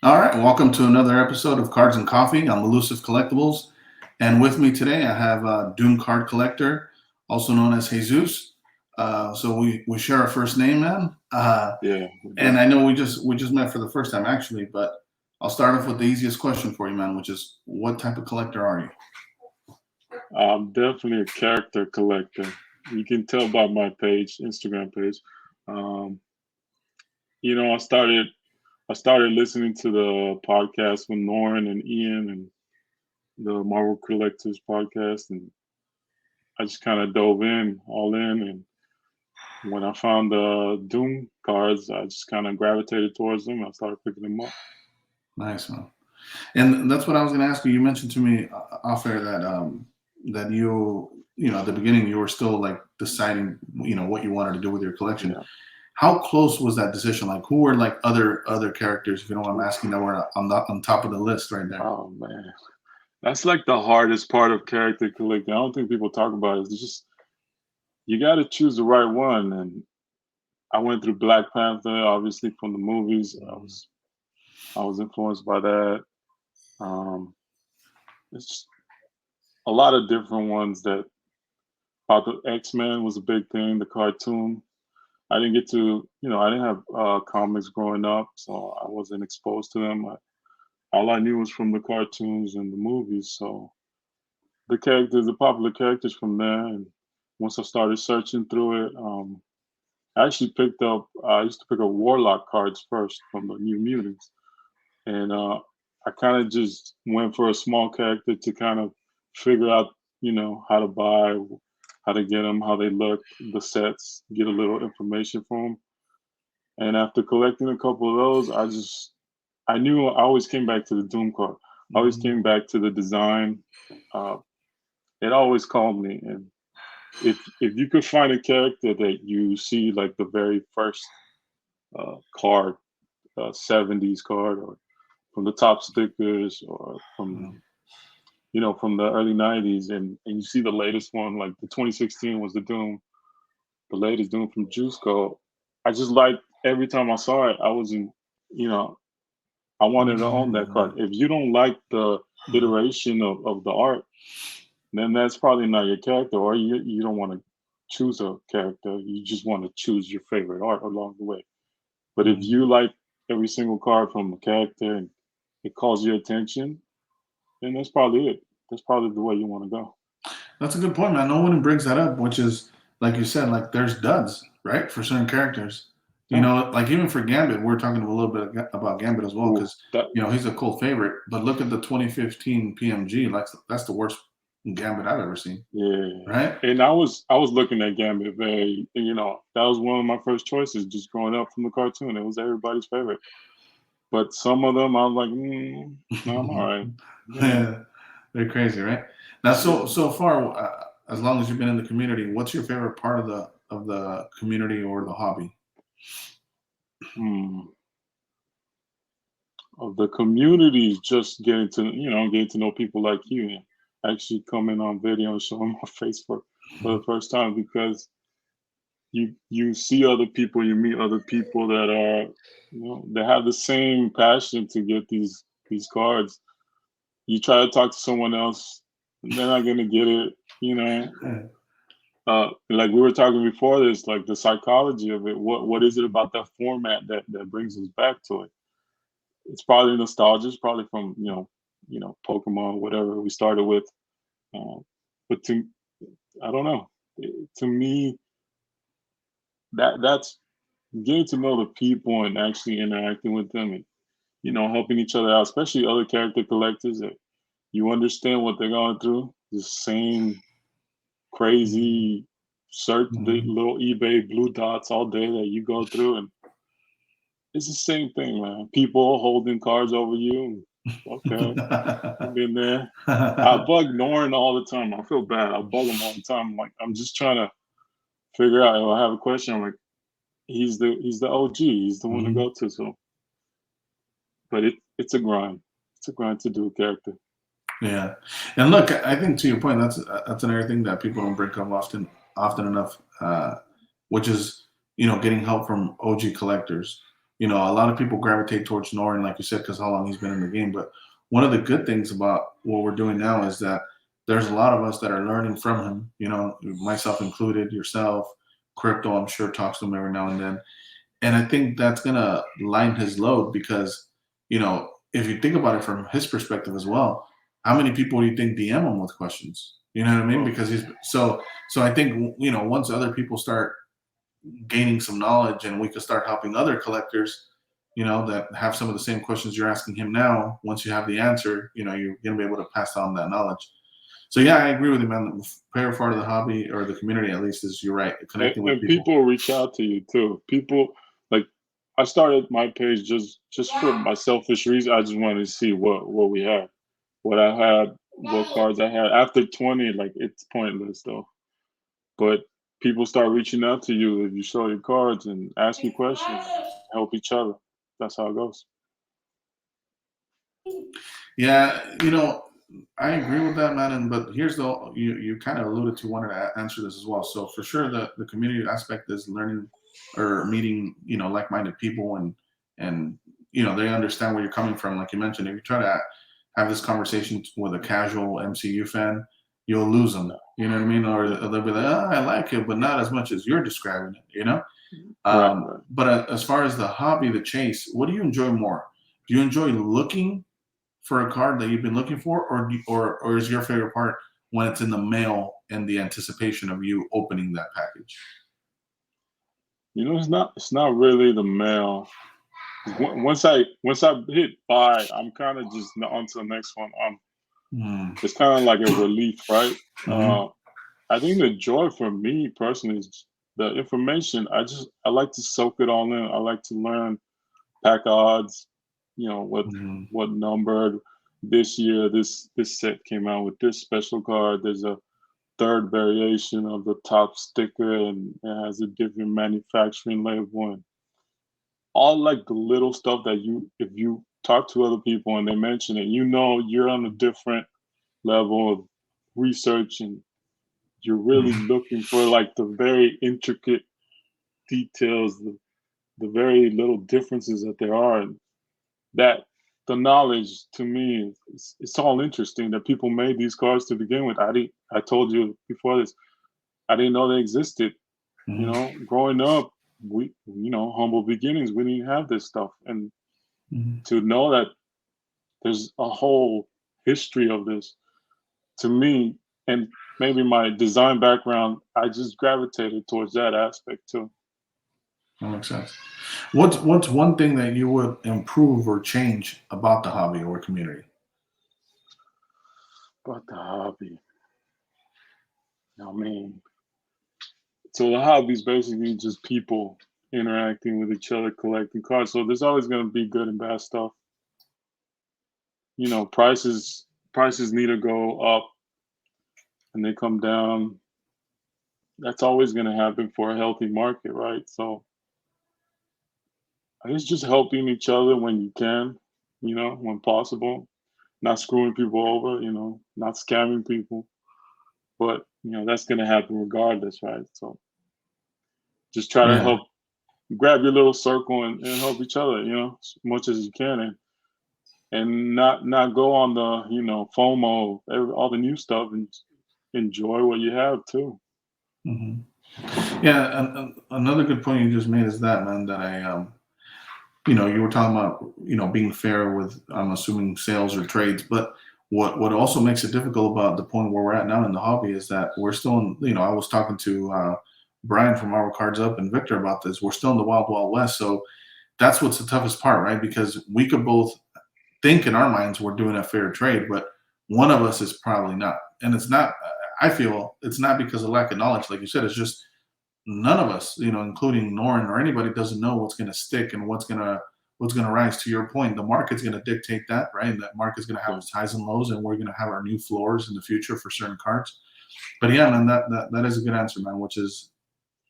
All right, welcome to another episode of Cards and Coffee. I'm Elusive Collectibles, and with me today I have Doom Card Collector, also known as Jesus. So we share our first name, man. Yeah, we And do. I know we just met for the first time actually, but I'll start off with the easiest question for you, man, which is what type of collector are you? I'm definitely a character collector. You can tell by my page, Instagram page. Um, I started listening to the podcast with Lauren and Ian and the Marvel Collectors podcast, and I just kind of dove in, all in. And when I found the Doom cards, I just kind of gravitated towards them. I started picking them up. Nice, man. And that's what I was going to ask you. You mentioned to me off air that you know at the beginning you were still like deciding what you wanted to do with your collection. Yeah. How close was that decision? Like, who were like other characters, if you know what I'm asking, that were on top of the list right there? Oh man, that's like the hardest part of character collecting. I don't think people talk about it. It's just you got to choose the right one. And I went through Black Panther, obviously from the movies. I was influenced by that. Um, it's a lot of different ones that about the X Men was a big thing. The cartoon. I didn't get to, I didn't have comics growing up, so I wasn't exposed to them. All I knew was from the cartoons and the movies. So the popular characters from there. And once I started searching through it, I actually picked up. I used to pick up Warlock cards first from the New Mutants, and I kind of just went for a small character to kind of figure out, how to buy, how to get them, how they look, the sets, get a little information from them. And after collecting a couple of those, I knew I always came back to the Doom card. I always Mhm. came back to the design. Uh, it always called me, and if you could find a character that you see like the very first card, 70s card, or from the top stickers, or from the early 90s, and you see the latest one, like the 2016 was the Doom, the latest Doom from Juice Code. I just like every time I saw it, I was in, you know, I wanted to own that card. If you don't like the iteration of the art, then that's probably not your character, or you don't want to choose a character. You just want to choose your favorite art along the way. But if Mhm. you like every single card from a character and it calls your attention, then that's probably it. That's probably the way you want to go. That's a good point, man. No one brings that up, which is like you said, like there's duds, right, for certain characters. Yeah. Like even for Gambit, we're talking a little bit about Gambit as well Ooh, because that. he's a cult favorite. But look at the 2015 PMG, like that's the worst Gambit I've ever seen, Yeah. right? And I was looking at Gambit very, that was one of my first choices just growing up from the cartoon. It was everybody's favorite. But some of them I was like, no, I'm all right. Yeah, they're crazy, right? Now, so Yeah. so far, as long as you've been in the community, what's your favorite part of the community or the hobby? Hmm. Of the community, just getting to know people like you and actually coming on video and showing my face for the first time, because you see other people, you meet other people that are, they have the same passion to get these cards. You try to talk to someone else, they're not gonna get it, you know. Like we were talking before this, like the psychology of it. What is it about that format that brings us back to it? It's probably nostalgia. It's probably from Pokemon, whatever we started with. Um, but I don't know. To me, that's getting to know the people and actually interacting with them, and helping each other out, especially other character collectors that you understand what they're going through. The same crazy search, the Mhm. little eBay blue dots all day that you go through, and it's the same thing, man. People holding cards over you. Okay, I've been there. I bug Norn all the time. I feel bad. I bug him all the time. Like I'm just trying to figure out. If I have a question, I'm like, he's the OG. He's the one to Mhm. go to. So, but it's a grind. It's a grind to do a character. Yeah, and look, I think to your point, that's another thing that people don't bring up often enough, which is getting help from OG collectors. You know, a lot of people gravitate towards Norin, like you said, because how long he's been in the game. But one of the good things about what we're doing now is that there's a lot of us that are learning from him. You know, myself included, yourself, Crypto. I'm sure talks to him every now and then, and I think that's gonna lighten his load because, you know, if you think about it from his perspective as well, how many people do you think DM him with questions? You know what I mean? Because he's so I think, you know, once other people start gaining some knowledge and we could start helping other collectors, you know, that have some of the same questions you're asking him now, once you have the answer, you know, you're gonna be able to pass on that knowledge. So yeah, I agree with you, man. The favorite part of the hobby or the community, at least, is you're right, connecting with And people. people reach out to you too. People like I started my page just for my selfish reason. I just wanted to see what we had, what I had, what cards I had. After 20, like it's pointless though. But people start reaching out to you if you show your cards and ask you questions, help each other. That's how it goes. Yeah, you know, I agree with that, man. And but here's the you kind of alluded to wanted to answer this as well. So for sure, the community aspect is learning or meeting, you know, like-minded people, and you know they understand where you're coming from. Like you mentioned, if you try to have this conversation with a casual MCU fan, you'll lose them. You know what I mean? Or they'll be like, oh, I like it, but not as much as you're describing it. You know. Right, right. But as far as the hobby, the chase, what do you enjoy more? Do you enjoy looking for a card that you've been looking for, or is your favorite part when it's in the mail and the anticipation of you opening that package? You know, it's not really the mail. Once I hit buy, I'm kind of just on to the next one. Mm. It's kind of like a relief, right? Hmm. I think the joy for me personally is the information. I like to soak it all in. I like to learn pack odds. You know Hmm. what numbered this year this set came out with this special card. There's a third variation of the top sticker and it has a different manufacturing label and all like the little stuff that you if you talk to other people and they mention it, you know you're on a different level of research and you're really looking for like the very intricate details, the very little differences that there are. And that the knowledge to me, it's all interesting that people made these cards to begin with. I told you before this, I didn't know they existed. You Hmm. know, growing up, humble beginnings, we didn't have this stuff. And Hmm. to know that there's a whole history of this to me, and maybe my design background, I just gravitated towards that aspect too. That makes sense. What's one thing that you would improve or change about the hobby or community? But the hobby, I mean, so the hobby is basically just people interacting with each other, collecting cards. So there's always going to be good and bad stuff. You know, prices need to go up and they come down. That's always going to happen for a healthy market, right? So I guess just helping each other when you can, when possible, not screwing people over, not scamming people. But that's going to happen regardless, right? So just try to Yeah. help grab your little circle and help each other, as much as you can, and not go on the FOMO, all the new stuff, and enjoy what you have too. Hmm. Yeah. And another good point you just made is that, man, that you know, you were talking about, you know, being fair with, I'm assuming, sales or trades, but what also makes it difficult about the point where we're at now in the hobby is that we're still in, you know, I was talking to Brian from Our Cards Up and Victor about this. We're still in the wild, wild west. So that's what's the toughest part, right? Because we could both think in our minds we're doing a fair trade, but one of us is probably not. And it's not, I feel it's not because of lack of knowledge, like you said, it's just none of us, you know, including Norin or anybody, doesn't know what's going to stick and what's going to rise. To your point, the market's going to dictate that, right? And that market's going to have Yeah. its highs and lows, and we're going to have our new floors in the future for certain cards. But yeah, man, that is a good answer, man. Which is,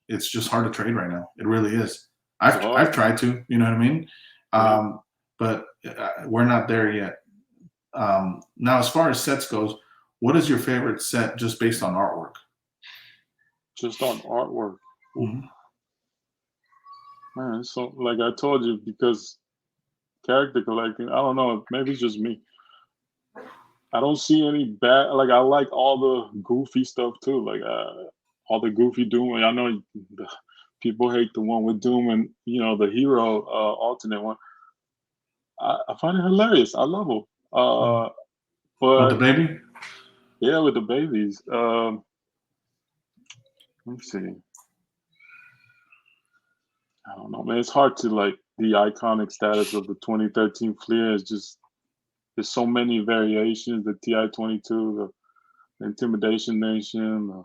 it's just hard to trade right now. It really is. It's I've hard. tried to, you know what I mean? Yeah. But we're not there yet. Now, as far as sets goes, what is your favorite set just based on artwork? Just on artwork. Oof. Mhm. Man, so like I told you, because character collecting, I don't know, maybe it's just me. I don't see any bad. Like I like all the goofy stuff too. Like all the goofy Doom. I know the, people hate the one with Doom and the hero alternate one. I find it hilarious. I love them. Mm. With the But baby? yeah, with the babies. Let me see. I don't know, man. It's hard to like the iconic status of the 2013 Fleer is just there's so many variations. The TI-22, the Intimidation Nation,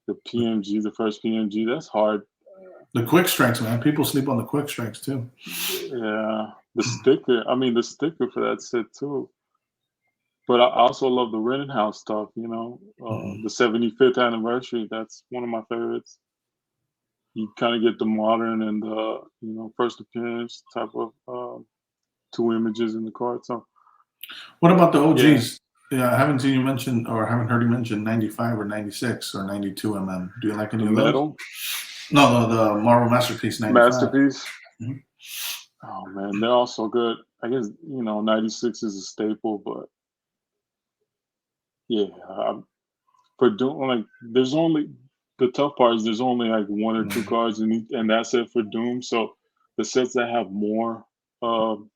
the PMG, the first PMG. That's hard. The quick strikes, man. People sleep on the quick strikes too. Yeah, the sticker. I mean, the sticker for that set too. But I also love the Rittenhouse stuff. Mhm. The 75th anniversary. That's one of my favorites. You kind of get the modern and the first appearance type of two images in the card. So What about the yeah, OGs? Yeah, I haven't seen you mention or haven't heard you mention 95 or 96 or 92 mm. Do you like any the of those? metal No, the Marvel Masterpiece 95. masterpiece. Mhm. Oh man, they're all so good. I guess 96 is a staple, but yeah, for Doom, like there's only the tough part is there's only like one or two Mhm. cards and that's it for Doom. So the sets that have more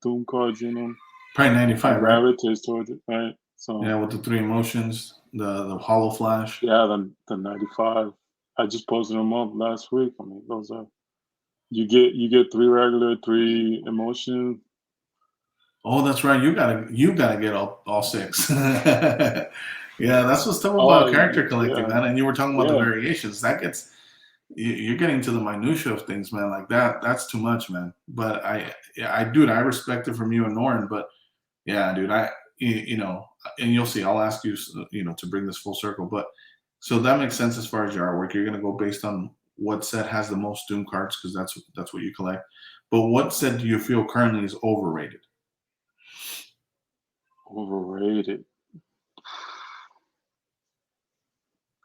Doom cards in them, Probably I 95, right? gravitate towards it, right? So Yeah, with the three emotions, the hollow flash. yeah, the 95. I just posted them up last week. I mean, those are you get three regular, three emotion. Oh, that's right. You gotta get all six. Yeah, that's what's tough about Oh character collecting, yeah, man. And you were talking about the yeah. variations. That gets you're getting to the minutia of things, man. Like that, that's too much, man. But yeah, dude, I respect it from you and Norin. But yeah, dude, and you'll see. I'll ask you, to bring this full circle. But so that makes sense as far as your artwork. You're gonna go based on what set has the most Doom cards because that's what you collect. But what set do you feel currently is overrated? Overrated.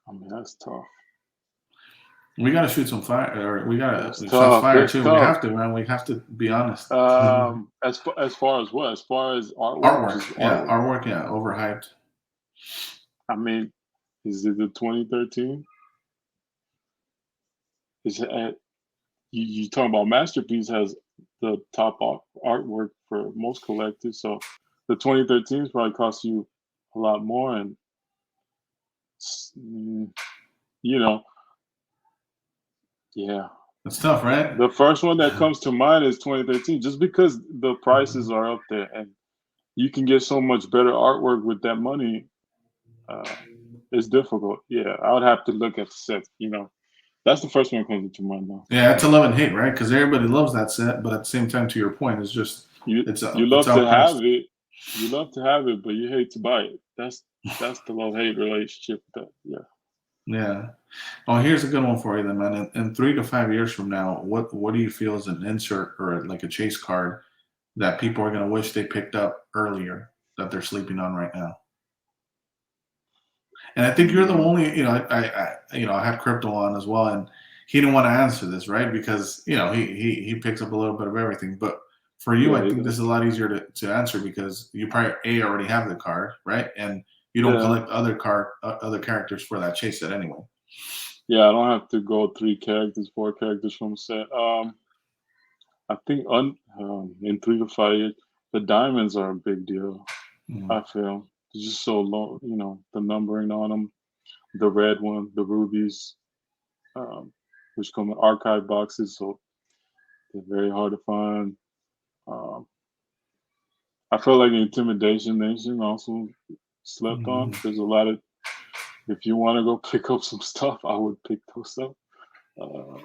I mean, that's tough. We gotta shoot some fire, or we gotta That's shots tough. fired That's too. We tough. have to, man. We have to be honest. As far as what? As far as artwork, Artwork, just yeah, artwork. artwork, yeah, overhyped. I mean, is it the 2013? Is it you talking about Masterpiece has the top artwork for most collectors, so the 2013s probably cost you a lot more, and mm, you know, yeah. It's tough, right? The first one that comes to mind is 2013, just because the prices are up there, and you can get so much better artwork with that money. Uh, it's difficult. Yeah, I would have to look at the sets. That's the first one that comes into mind now. Yeah, it's a love and hate, right? Because everybody loves that set, but at the same time, to your point, it's just You you it's love to have outpriced. it, but you hate to buy it. That's the love hate relationship. That yeah. Yeah. Oh, here's a good one for you then, man. In 3 to 5 years from now, what do you feel is an insert or like a chase card that people are gonna wish they picked up earlier that they're sleeping on right now? And I think you're the Mm, only, I had crypto on as well, and he didn't want to answer this, right? Because he picks up a little bit of everything. But for you, yeah, I he think this is a does. lot easier to answer because you probably already have the card, right? And you don't Yeah, collect other characters for that chase set anyway. yeah. I don't have to go three characters, four characters from set. I think in 3 to 5 years, the diamonds are a big deal. Mm. I feel it's just so low. The numbering on them, the red one, the rubies, um, which come in archive boxes, so they're very hard to find. Um, I feel like Intimidation Nation also slept Mhm. on. There's a lot of if you want to go pick up some stuff, I would pick those up. Uh,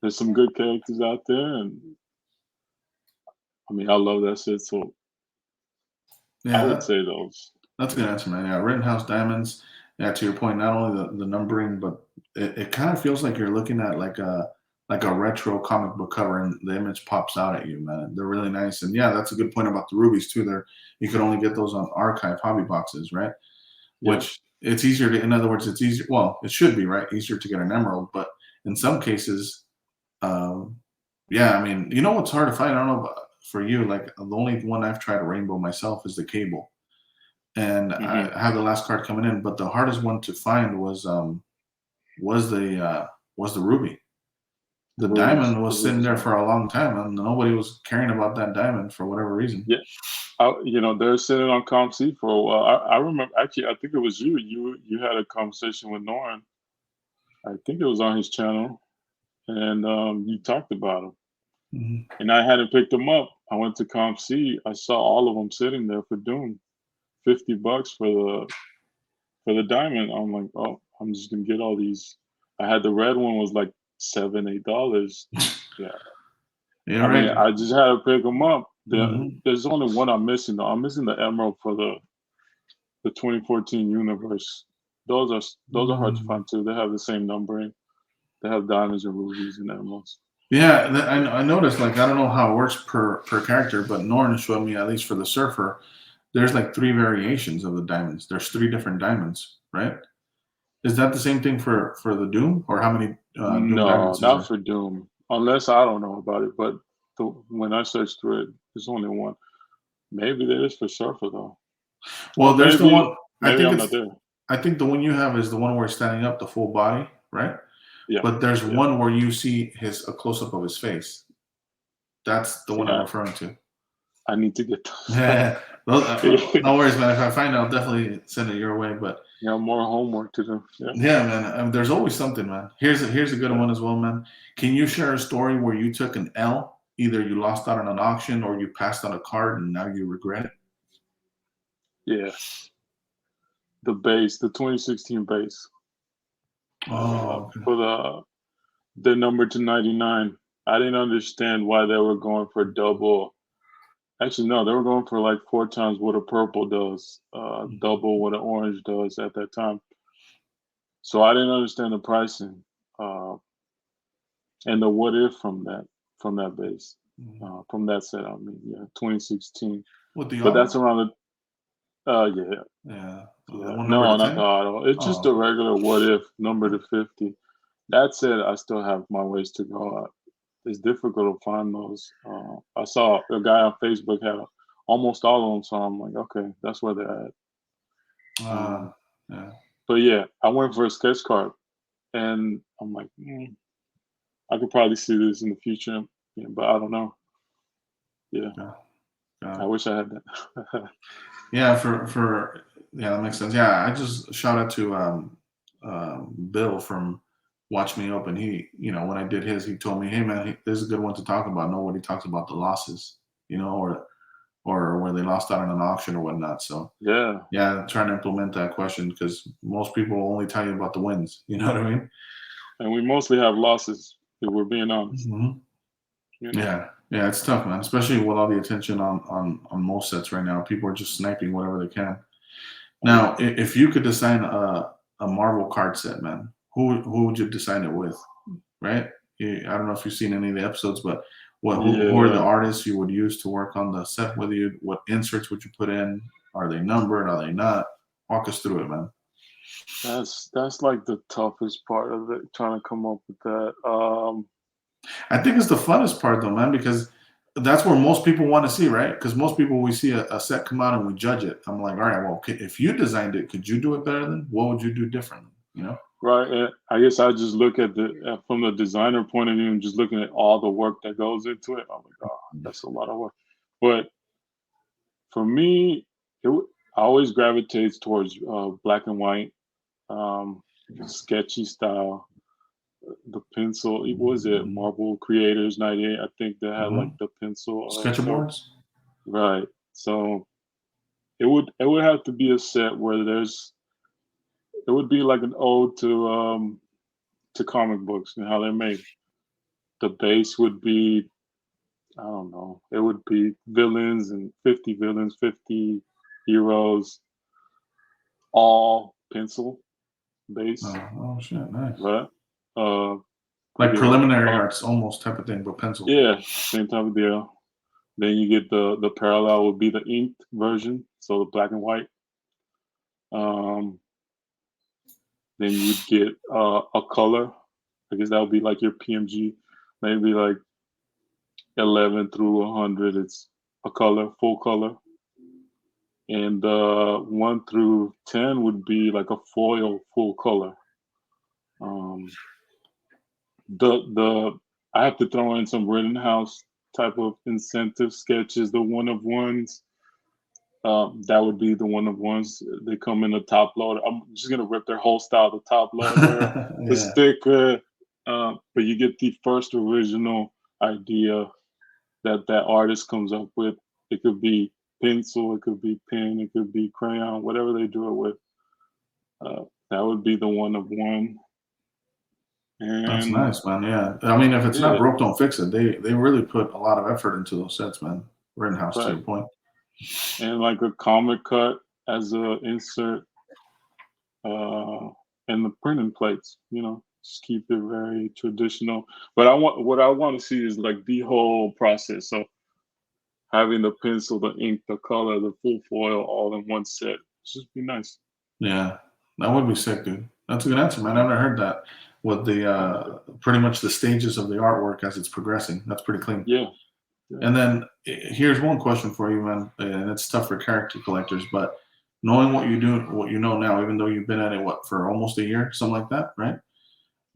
there's some good characters out there, and I mean, I love that shit. So I Yeah, would say those. that's a good answer, man. Yeah, Rittenhouse Diamonds. Yeah, to your point, not only the numbering, but it kind of feels like you're looking at like a retro comic book cover, and the image pops out at you, man. They're really nice, and yeah, that's a good point about the rubies too. There, you could only get those on archive hobby boxes, right? Yeah, Which it's easier to, in other words, it's easier. Well, it should be right, easier to get an emerald, but in some cases, um, Yeah, I mean, you know what's hard to find? I don't know about for you. Like the only one I've tried a rainbow myself is the cable, and Hmm. I have the last card coming in. But the hardest one to find was the was the ruby. The The rubies, diamond the was sitting rubies there are. for a long time, and nobody was caring about that diamond for whatever reason. Yeah, they're sitting on ComC for a while. I remember actually. I think it was you. You had a conversation with Norn. I think it was on his channel, and you talked about him. Mhm. And I hadn't picked them up. I went to ComC. I saw all of them sitting there for Doom. $50 for the diamond. I'm like, oh, I'm just gonna get all these. I had the red one was like $7, $8. Yeah, You're I mean, right. I just had to pick them up. Hmm. There's only one I'm missing though. I'm missing the emerald for the 2014 universe. Those are hard to Mm. find too. They have the same numbering. They have diamonds and rubies and emeralds. Yeah, I noticed. Like, I don't know how it works per character, but Norn showed me at least for the surfer, there's like three variations of the diamonds. There's three different diamonds, right? Is that the same thing for the Doom, or how many Doom No, diamonds is not there? for Doom. Unless I don't know about it, but when I searched through it, there's only one. Maybe there is for Surfer though, or Well, there's the one. I maybe think I'm not it's. there. I think the one you have is the one where he's standing up, the full body, right? Yeah, But there's yeah. one where you see his a close up of his face. That's the See, one I'm referring to. I need to get those. Well, Yeah, no worries, man. If I find it, I'll definitely send it your way. But more homework to do. Yeah, yeah, man, there's always something, man. Here's a good yeah, one as well, man. Can you share a story where you took an L? Either you lost out on an auction or you passed on a card and now you regret it. yeah. The 2016 base, Oh, okay. for the number to 99. I didn't understand why they were going for double. Actually, no, they were going for like four times what a purple does, double what an orange does at that time. So I didn't understand the pricing, uh, and the what if from that base, Mhm. from that set. I mean, yeah, 2016. With the But that's auto? around yeah, Yeah, the yeah. one number No, to not the 10. auto. It's just Oh, a regular what if number to 50. That said, I still have my ways to go. It's difficult to find those. I saw a guy on Facebook had almost all of them, so I'm like, okay, that's where they're at. Um, yeah. but yeah, I went for a sketch card, and I'm like, I could probably see this in the future, yeah, but I don't know. Yeah, Yeah, yeah. I wish I had that. Yeah, for yeah, that makes sense. Yeah, I just shout out to Bill from Watch Me Open. He, when I did his, he told me, "Hey man, this is a good one to talk about. Nobody talks about the losses, or where they lost out on an auction or whatnot." So Yeah, yeah, I'm trying to implement that question because most people will only tell you about the wins. You know what I mean? and we mostly have losses if we're being honest. Hmm. You know. Yeah, yeah, it's tough, man. Especially with all the attention on most sets right now. People are just sniping whatever they can. Oh Now, yeah. if you could design a Marvel card set, man, who would you design it with? Right? I don't know if you've seen any of the episodes, but who are the Yeah, artists you would use to work on the set with you? What inserts would you put in? Are they numbered? Are they not? Walk us through it, man. that's like the toughest part of it, trying to come up with that. I think it's the funnest part though, man, because that's where most people want to see, right? Because most people we see a set come out and we judge it. I'm like, all right, well, if you designed it, could you do it better than? What would you do differently? You know? Right. And I guess I just look at the from the designer point of view and just looking at all the work that goes into it. I'm like, oh, that's a lot of work. But for me, I always gravitates towards black and white, um, sketchy style. The pencil, it was it Marvel Creators 98. I think they had like Mm-hmm. the pencil art. Sketchaboards. Right. So it would have to be a set where it would be like an ode to comic books and how they're made. The base would be, I don't know, it would be villains and 50 villains, 50 heroes, all pencil base, Oh shit, nice. right? Uh, Like yeah, preliminary arts, almost type of thing, but pencil. yeah, same type of deal. Then you get the parallel would be the inked version, so the black and white. Um, then you'd get a color. I guess that would be like your PMG, maybe like 11 through 100, it's a color, full color. And 1 through 10 would be like a foil full color. Um, the I have to throw in some Rittenhouse type of incentive sketches. The one of ones, that would be the one of ones. They come in the top loader. I'm just gonna rip their whole style. The top loader, the Yeah, sticker, but you get the first original idea that that artist comes up with. It could be pencil, it could be pen, it could be crayon, whatever they do it with. That would be the one of one. that's And nice, man. Yeah, I mean, if it's not yeah, broke, don't fix it. They really put a lot of effort into those sets, man. Rittenhouse, to right. your point. And like a comic cut as a insert, uh, and the printing plates. Just keep it very traditional. But what I want to see is like the whole process. So having the pencil, the ink, the color, the full foil, all in one set. It's just be nice. Yeah, that would be sick, dude. That's a good answer, man. I've never heard that with the Yeah, pretty much the stages of the artwork as it's progressing. That's pretty clean. yeah, yeah. And then here's one question for you, man, and it's tough for character collectors, but knowing what you do, what you know now, even though you've been at it, what, for almost a year, something like that, right?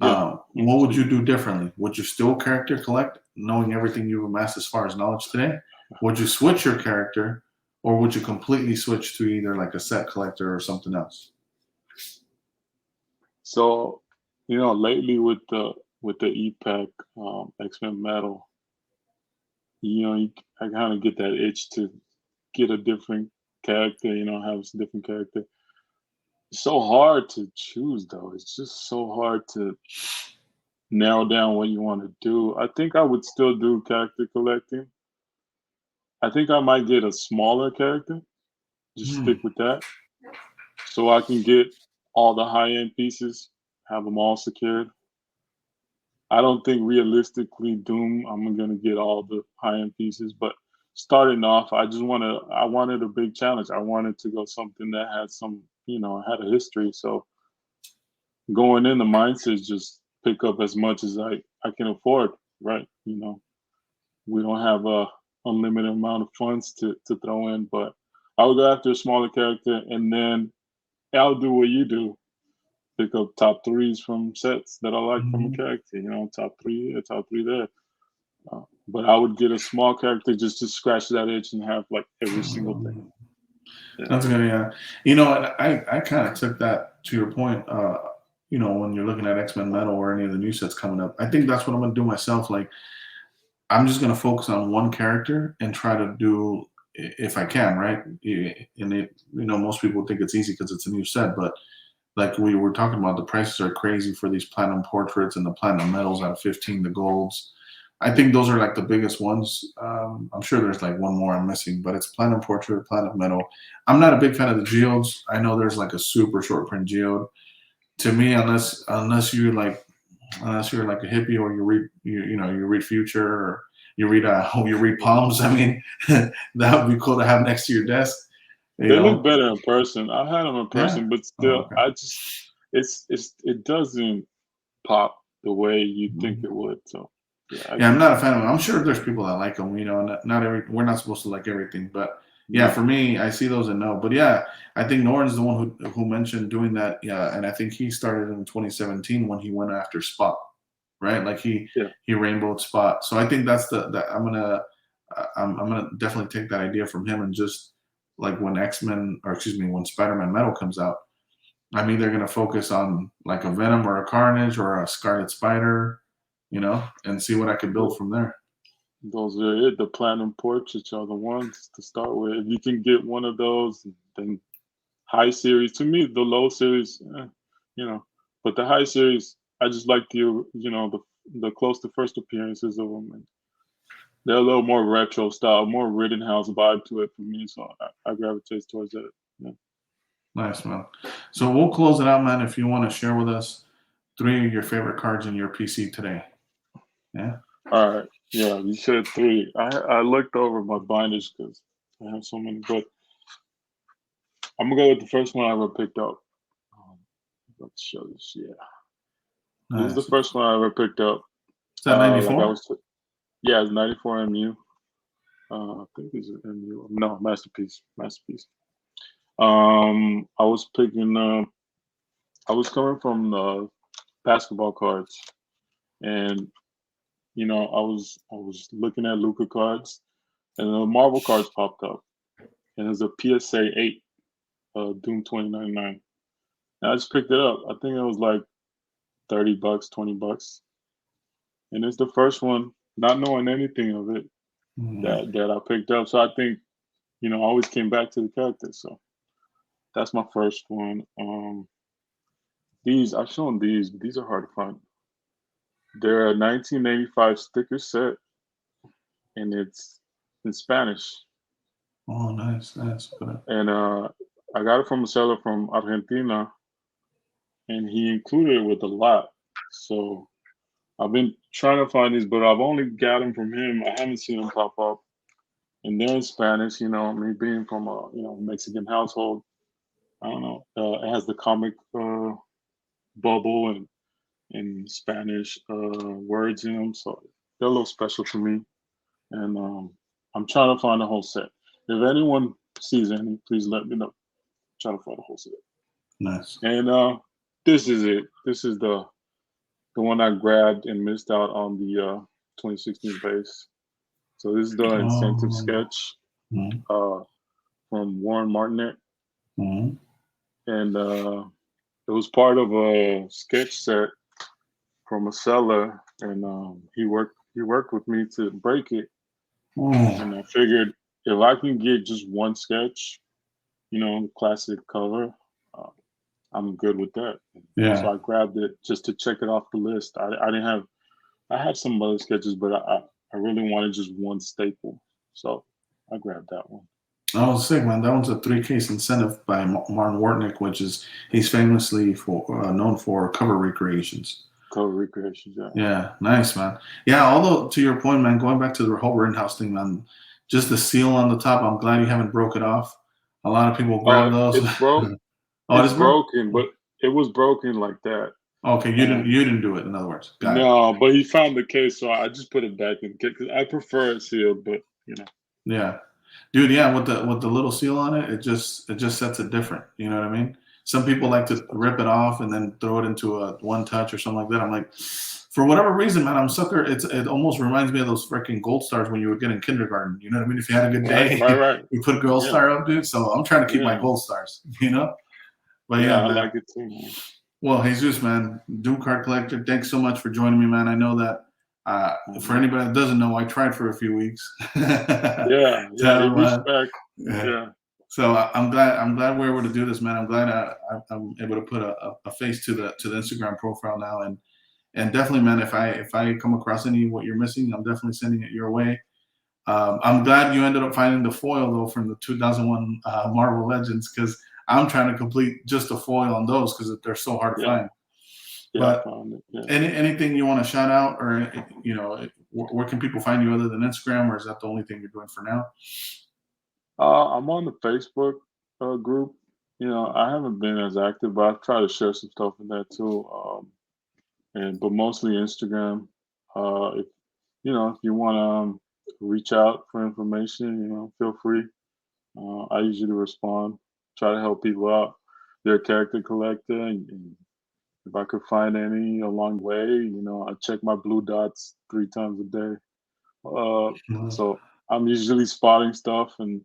Yeah. What Almost would a you year. do differently? Would you still character collect, knowing everything you've amassed as far as knowledge today? Would you switch your character, or would you completely switch to either like a set collector or something else? So, lately with the EPAC, X-Men Metal, I kind of get that itch to get a different character. Have a different character. It's so hard to choose though. It's just so hard to narrow down what you want to do. I think I would still do character collecting. I think I might get a smaller character. Just Hmm. stick with that, so I can get all the high end pieces, have them all secured. I don't think realistically Doom I'm gonna get all the high end pieces, but starting off, I wanted a big challenge. I wanted to go something that had had a history. So going in, the mindset is just pick up as much as I can afford, right? We don't have a unlimited amount of funds to throw in, but I would go after a smaller character, and then I'll do what you do, pick up top threes from sets that I like from a Mhm. character. Top three here, top three there. But I would get a small character just to scratch that itch and have like every single thing. Yeah, That's good, yeah. And I kind of took that to your point. When you're looking at X Men Metal or any of the new sets coming up, I think that's what I'm gonna do myself. Like, I'm just gonna focus on one character and try to do, if I can, right? And most people think it's easy because it's a new set, but like we were talking about, the prices are crazy for these platinum portraits and the platinum medals out of 15, the golds. I think those are like the biggest ones. I'm sure there's like one more I'm missing, but it's platinum portrait, platinum medal. I'm not a big fan of the geodes. I know there's like a super short print geode. To me, unless you're like a hippie, or you read Future, or you read palms. I mean, that would be cool to have next to your desk. You they look know, better in person. I've had them in yeah. person, but Oh, still, okay. it doesn't pop the way you think Mhm. it would. So yeah, I Yeah, I'm get not a you. fan of them. I'm sure there's people that like them. Not every we're not supposed to like everything, but yeah, Yeah, for me, I see those and no. But yeah, I think Noren's the one who mentioned doing that. Yeah, and I think he started in 2017 when he went after Spot, right? Like yeah. he rainbowed Spot. So I think that's the that I'm gonna definitely take that idea from him, and just like when X-Men, or excuse me, when Spider-Man Metal comes out, I'm either gonna focus on like a Venom or a Carnage or a Scarlet Spider, and see what I could build from there. Those are it. The platinum portraits are the ones to start with. If you can get one of those, then high series. To me, the low series, you know, but the high series, I just like the close to first appearances of them. And they're a little more retro style, more Rittenhouse vibe to it for me. So I gravitate towards that. Yeah. Nice, man. So we'll close it out, man. If you want to share with us three of your favorite cards in your PC today. Yeah. All right. Yeah, you said three. I looked over my binders because I have so many, but I'm gonna go with the first one I ever picked up. Um, let's show this. Yeah, this is the Nice. first one I ever picked up. Is that Like I 94? was, Yeah, it's 94 MU. I think it's an MU. No, masterpiece. Masterpiece. I was picking. I was coming from basketball cards, and I was looking at Luca cards, and the Marvel cards popped up, and there's a PSA 8, Doom 2099. And I just picked it up. I think it was like $30, $20, and it's the first one, not knowing anything of it, Mhm. that I picked up. So I think I always came back to the character. So that's my first one. These I've shown these. But these are hard to find. They're a 1985 sticker set, and it's in Spanish. Oh, nice, nice. And I got it from a seller from Argentina, and he included it with a lot. So I've been trying to find these, but I've only got them from him. I haven't seen them pop up, and they're in Spanish. Me being from a Mexican household, I don't know. It has the comic bubble and in Spanish words in them, so they're a little special to me. And I'm trying to find the whole set. If anyone sees any, please let me know. Trying to find the whole set. Nice. And this is it. This is the one I grabbed and missed out on the 2016 base. So this is the incentive Oh. sketch Mhm. from Warren Martinet, Mhm. and it was part of a sketch set from a seller, and he worked with me to break it, Oh. and I figured if I can get just one sketch, classic cover, uh, I'm good with that. So Yeah. I grabbed it just to check it off the list. I didn't have I had some other sketches, but I really wanted just one staple, so I grabbed that one. That was sick, man. That one's a 3K incentive by Martin Wartnick, which is he's famously for known for cover recreations. Cover recreations, yeah. Yeah, nice, man. Yeah, although to your point, man, going back to the whole Rittenhouse thing, man, just the seal on the top. I'm glad you haven't broke it off. A lot of people grab those. It's broke. Oh, it It's is broke. broken, but it was broken like that. Okay, you didn't And you didn't do it. In other words, got it. no, but he found the case, so I just put it back in because I prefer it sealed. But Yeah, dude. Yeah, with the little seal on it, it just sets it different. You know what I mean? Some people like to rip it off and then throw it into a one touch or something like that. I'm like, for whatever reason, man, I'm sucker. It almost reminds me of those freaking gold stars when you would get in kindergarten. You know what I mean? If you had a good right, day, right, right. you put gold Yeah, star up, dude. So I'm trying to keep my yeah, gold stars. You know? But yeah. yeah, I man. like it too, man. Well, Jesus, man, Doom Card Collector, thanks so much for joining me, man. I know that for Mhm. anybody that doesn't know, I tried for a few weeks to Yeah, yeah. He have reached one. back. Yeah. Yeah, So I'm glad we're able to do this, man. I'm glad I'm able to put a face to the Instagram profile now, and definitely, man, if I come across any what you're missing, I'm definitely sending it your way. I'm glad you ended up finding the foil though from the 2001 Marvel Legends because I'm trying to complete just the foil on those because they're so hard to yeah, find. yeah. I But found it. Yeah. anything you want to shout out, or where can people find you other than Instagram, or is that the only thing you're doing for now? I'm on the Facebook group. I haven't been as active, but I've tried to share some stuff in that too. But mostly Instagram. If you want to reach out for information, feel free. I usually respond, try to help people out. They're a character collector, and if I could find any along the way, I check my blue dots 3 times a day. Uh, Mhm. so I'm usually spotting stuff, and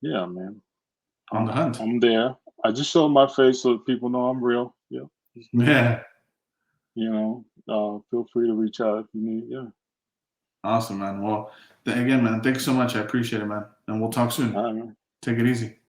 yeah, man, On the I'm hunt. I'm there. I just show my face so that people know I'm real. Yeah, it's me. Yeah. Feel free to reach out if you need. Yeah, Awesome, man. Well, again, man, thanks so much. I appreciate it, man. And we'll talk soon. all right, man. Take it easy.